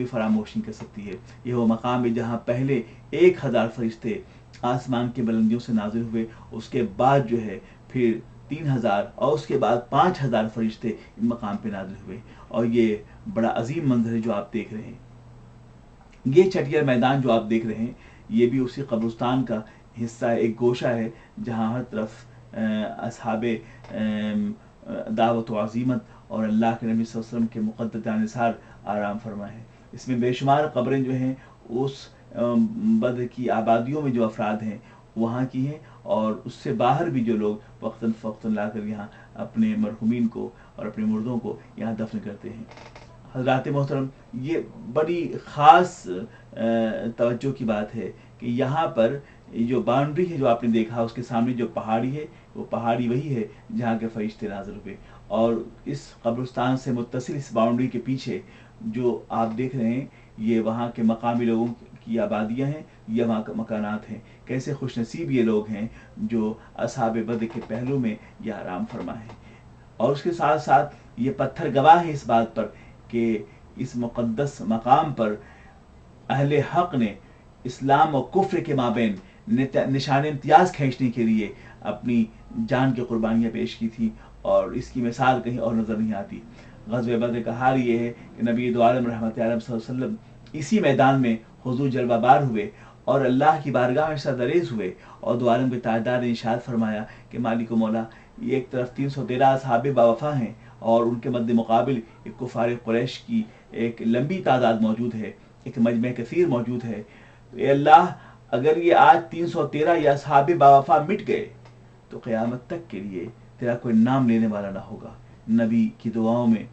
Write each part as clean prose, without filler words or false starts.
بھی فراموش نہیں کر سکتی ہے۔ یہ وہ مقام ہے جہاں پہلے 1000 فرشتے آسمان کی بلندیوں سے نازل ہوئے، اس کے بعد جو ہے پھر 3000 اور اس کے بعد 5000 فرشتے ان مقام پہ نازل ہوئے، اور یہ بڑا عظیم منظر ہے جو آپ دیکھ رہے ہیں۔ یہ چٹیا میدان جو آپ دیکھ رہے ہیں یہ بھی اسی قبرستان کا حصہ ہے، ایک گوشہ ہے جہاں ہر طرف اصحاب دعوت و عزیمت اور اللہ کے نبی صلی اللہ علیہ وسلم کے مقدس جانثار آرام فرما ہے۔ اس میں بے شمار قبریں جو ہیں اس بدر کی آبادیوں میں جو افراد ہیں وہاں کی ہیں، اور اس سے باہر بھی جو لوگ وقتاً فوقتاً لا کر یہاں اپنے مرحومین کو اور اپنے مردوں کو یہاں دفن کرتے ہیں۔ حضرات محترم، یہ بڑی خاص توجہ کی بات ہے کہ یہاں پر جو باؤنڈری ہے جو آپ نے دیکھا اس کے سامنے جو پہاڑی ہے وہ پہاڑی وہی ہے جہاں کے فرشتے نازل ہوئے، اور اس قبرستان سے متصل اس باؤنڈری کے پیچھے جو آپ دیکھ رہے ہیں یہ وہاں کے مقامی لوگوں کی آبادیاں ہیں، یہ وہاں کے مکانات ہیں۔ کیسے خوش نصیب یہ لوگ ہیں جو اصحاب بدر کے پہلو میں یہ آرام فرما ہے۔ اور اس کے ساتھ ساتھ یہ پتھر گواہ ہے اس بات پر کہ اس مقدس مقام پر اہل حق نے اسلام و کفر کے مابین نشان امتیاز کھینچنے کے لیے اپنی جان کی قربانیاں پیش کی تھی، اور اس کی مثال کہیں اور نظر نہیں آتی۔ غزوہ بدر کا حال یہ ہے کہ نبی دو عالم رحمت عالم صلی اللہ علیہ وسلم اسی میدان میں حضور جلوہ بار ہوئے اور اللہ کی بارگاہ میں سردریز ہوئے، اور دو عالم کے تاجدار نے ارشاد فرمایا کہ مالک و مولا، یہ ایک طرف 313 اصحاب باوفا ہیں اور ان کے مد مقابل ایک کفار قریش کی ایک لمبی تعداد موجود ہے، ایک مجمع کثیر موجود ہے۔ اے اللہ، اگر یہ آج 313 یا اصحاب باوفا مٹ گئے تو قیامت تک کے لیے تیرا کوئی نام لینے والا نہ ہوگا۔ نبی کی دعاؤں میں،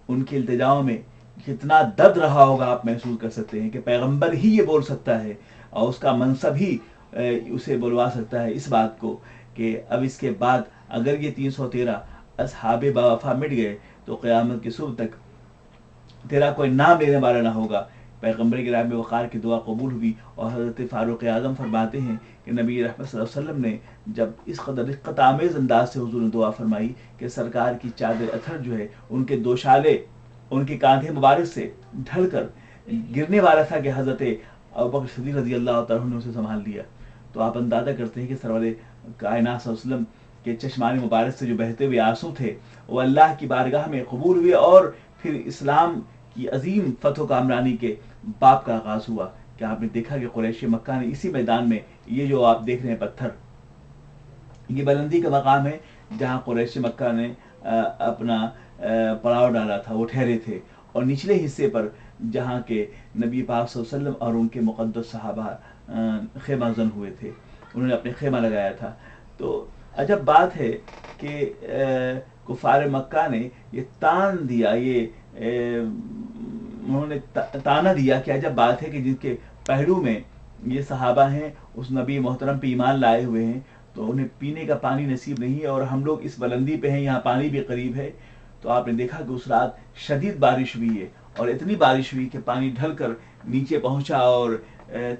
ان کی التجاؤں میں کتنا درد رہا ہوگا آپ محسوس کر سکتے ہیں کہ پیغمبر ہی یہ بول سکتا ہے، اور اس کا منصب ہی اسے بلوا سکتا ہے اس بات کو کہ اب اس کے بعد اگر یہ 313 اصحاب باوفا مٹ گئے تو قیامت کی صبح تک تیرا کوئی نام لینے والا نہ ہوگا۔ پیغمبر گرامی وقار کی دعا قبول ہوئی، اور حضرت فاروق اعظم فرماتے ہیں کہ نبی رحمت صلی اللہ علیہ وسلم نے جب اس قدر رقت آمیز انداز سے حضور نے دعا فرمائی کہ سرکار کی چادر اتھر جو ہے ان کے دوشالے ان کے کاندھے مبارک سے ڈھل کر گرنے والا تھا کہ حضرت ابوبکر صدیق رضی اللہ تعالیٰ عنہ نے اسے سنبھال لیا، تو آپ اندازہ کرتے ہیں کہ سرور کائنات صلی اللہ علیہ وسلم کے چشمان مبارک سے جو بہتے ہوئے آنسو تھے وہ اللہ کی بارگاہ میں قبول ہوئے، اور پھر اسلام کی عظیم فتح و کامرانی کے باب کا آغاز ہوا کہ آپ نے دیکھا کہ قریش مکہ نے اسی میدان میں، یہ جو آپ دیکھ رہے ہیں پتھر، یہ بلندی کا مقام ہے جہاں قریش مکہ نے اپنا پڑاؤ ڈالا تھا، وہ ٹھہرے تھے، اور نچلے حصے پر جہاں کے نبی پاک صلی اللہ علیہ وسلم اور ان کے مقدس صحابہ خیمہ زن ہوئے تھے، انہوں نے اپنے خیمہ لگایا تھا۔ تو عجب بات ہے کہ کفار مکہ نے یہ تان دیا، یہ انہوں نے تانا دیا کہ عجب بات ہے کہ جن کے پہلو میں یہ صحابہ ہیں اس نبی محترم پہ ایمان لائے ہوئے ہیں تو انہیں پینے کا پانی نصیب نہیں ہے، اور ہم لوگ اس بلندی پہ ہیں، یہاں پانی بھی قریب ہے۔ تو آپ نے دیکھا کہ اس رات شدید بارش ہوئی ہے، اور اتنی بارش ہوئی کہ پانی ڈھل کر نیچے پہنچا، اور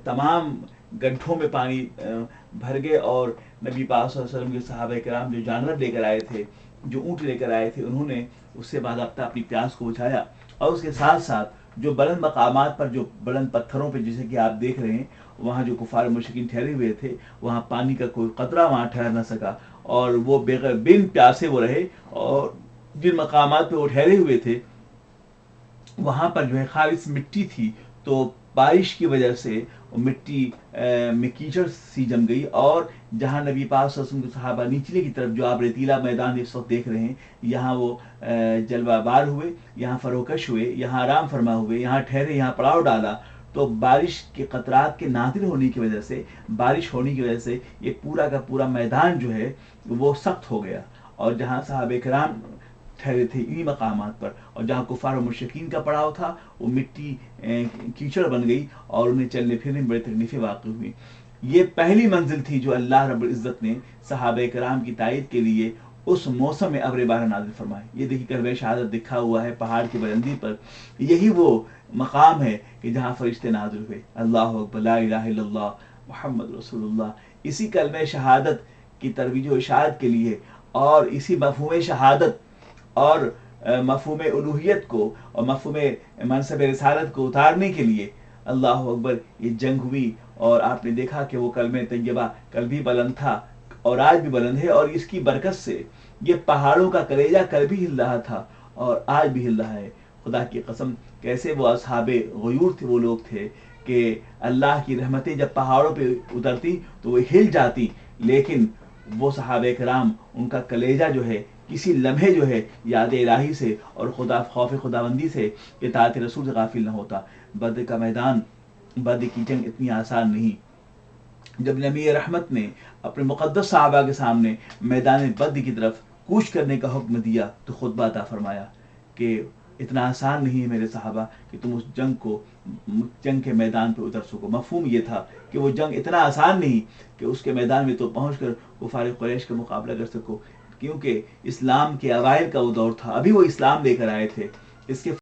تمام گڈھوں میں پانی بھر گئے، اور نبی پاک صلی اللہ علیہ وسلم کے صحابہ کرام جو جانور لے کر آئے تھے، جو اونٹ لے کر آئے تھے، انہوں نے اس سے باضابطہ اپنی پیاس کو بجھایا، اور اس کے ساتھ ساتھ جو بلند مقامات پر، جو بلند پتھروں پہ جیسے کہ آپ دیکھ رہے ہیں وہاں جو کفار مشرکین ٹھہرے ہوئے تھے وہاں پانی کا کوئی قطرہ وہاں ٹھہر نہ سکا، اور وہ بغیر بن پیاسے وہ رہے، اور جن مقامات پہ وہ ٹھہرے ہوئے تھے وہاں پر جو ہے خالص مٹی تھی، تو بارش کی وجہ سے مٹی میں کیچڑ سی جم گئی، اور جہاں نبی پاک صلی اللہ علیہ وسلم کے صحابہ نیچلے کی طرف جو آپ ریتیلا میدان اس وقت دیکھ رہے ہیں یہاں وہ جلوہ بار ہوئے، یہاں فروکش ہوئے، یہاں آرام فرما ہوئے، یہاں ٹھہرے، یہاں پڑاؤ ڈالا، تو بارش کے قطرات کے نازل ہونے کی وجہ سے، بارش ہونے کی وجہ سے یہ پورا کا پورا میدان جو ہے وہ سخت ہو گیا، اور جہاں صحابہ کرام ٹھہرے تھے انہی مقامات پر، اور جہاں کفار و مشرکین کا پڑاؤ تھا وہ مٹی کیچڑ بن گئی، اور انہیں چلنے پھرنے میں بڑی تکلیفیں واقع ہوئی۔ یہ پہلی منزل تھی جو اللہ رب العزت نے صحابہ کرام کی تائید کے لیے اس موسم میں ابر بارہ نازل فرمائے۔ یہ دیکھیے کلبہ شہادت دکھا ہوا ہے پہاڑ کی بلندی پر، یہی وہ مقام ہے کہ جہاں فرشتے نازل ہوئے۔ اللہ اکبر، لا الہ الا اللہ محمد رسول اللہ، اسی کلمہ شہادت کی ترویج و اشاعت کے لیے، اور اسی مفہوم شہادت اور مفہوم الوہیت کو اور مفہوم منصب رسالت کو اتارنے کے لیے اللہ اکبر یہ جنگ ہوئی، اور آپ نے دیکھا کہ وہ کلمہ طیبہ کل بھی بلند تھا اور آج بھی بلند ہے، اور اس کی برکت سے یہ پہاڑوں کا کلیجہ کل بھی ہل رہا تھا اور آج بھی ہل رہا ہے۔ خدا کی قسم کیسے وہ اصحاب غیور تھے، وہ لوگ تھے کہ اللہ کی رحمتیں جب پہاڑوں پہ اترتی تو وہ ہل جاتی، لیکن وہ صحابہ کرام ان کا کلیجہ جو ہے کسی لمحے جو ہے یاد الہی سے اور خوف خداوندی سے، اطاعت رسول سے غافل نہ ہوتا۔ بدر کا میدان، بدر کی جنگ اتنی آسان نہیں۔ جب نبی رحمت نے اپنے مقدس صحابہ کے سامنے میدان بدر کی طرف کوچ کرنے کا حکم دیا تو خطبہ عطا فرمایا کہ اتنا آسان نہیں ہے میرے صحابہ کہ تم اس جنگ کے میدان پہ اتر سکو۔ مفہوم یہ تھا کہ وہ جنگ اتنا آسان نہیں کہ اس کے میدان میں تو پہنچ کر کفار قریش کا مقابلہ کر سکو، کیونکہ اسلام کے اوائل کا وہ دور تھا، ابھی وہ اسلام لے کر آئے تھے۔ اس کے